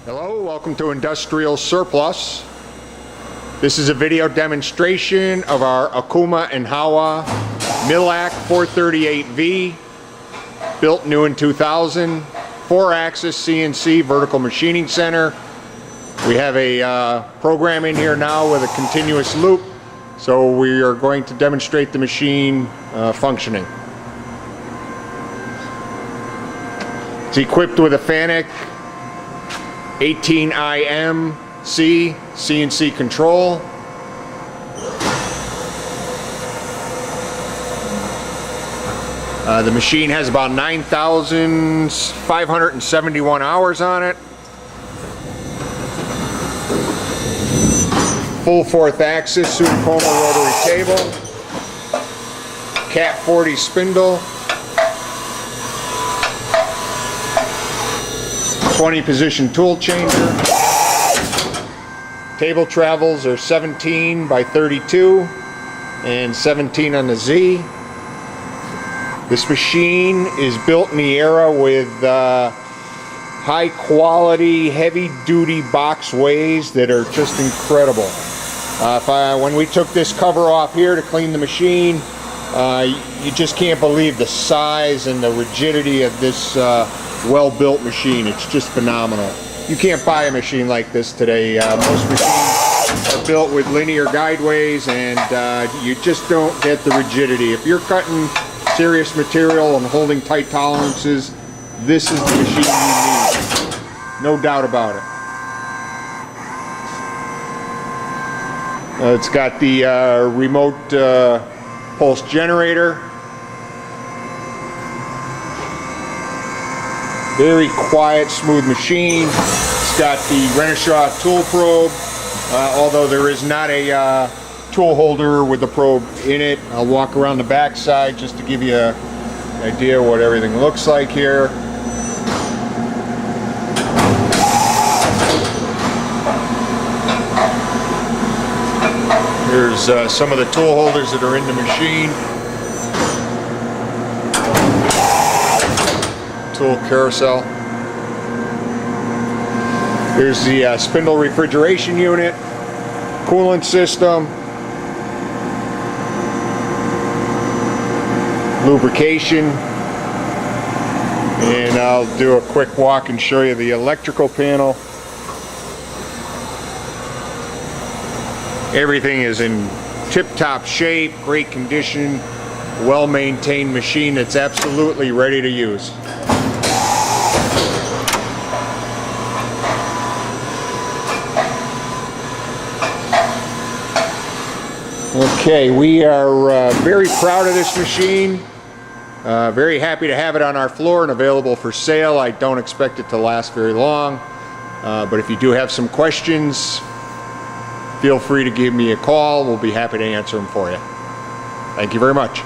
Hello, welcome to Industrial Surplus. This is a video demonstration of our Okuma and Howa Millac 438V, built new in 2000, 4-axis CNC vertical machining center. We have a program in here now with a continuous loop, so we are going to demonstrate the machine functioning. It's equipped with a Fanuc 18IMC CNC control. The machine has about 9,571 hours on it. Full 4th axis Tsudakoma rotary table. Cat 40 spindle. 20 position tool changer. Table travels are 17 by 32 and 17 on the Z. This machine is built in the era with high quality, heavy duty box ways that are just incredible. When we took this cover off here to clean the machine, you just can't believe the size and the rigidity of this well-built machine. It's just phenomenal. You can't buy a machine like this today. Most machines are built with linear guideways, and you just don't get the rigidity. If you're cutting serious material and holding tight tolerances, this is the machine you need. No doubt about it. It's got the remote pulse generator. Very quiet, smooth machine. It's got the Renishaw tool probe, although there is not a tool holder with the probe in it. I'll walk around the back side just to give you an idea of what everything looks like here. Here's some of the tool holders that are in the machine. Tool carousel. Here's the spindle refrigeration unit, coolant system, lubrication, and I'll do a quick walk and show you the electrical panel. Everything is in tip-top shape, great condition, well-maintained machine that's absolutely ready to use. Okay, we are very proud of this machine. Very happy to have it on our floor and available for sale. I don't expect it to last very long, but if you do have some questions, feel free to give me a call. We'll be happy to answer them for you. Thank you very much.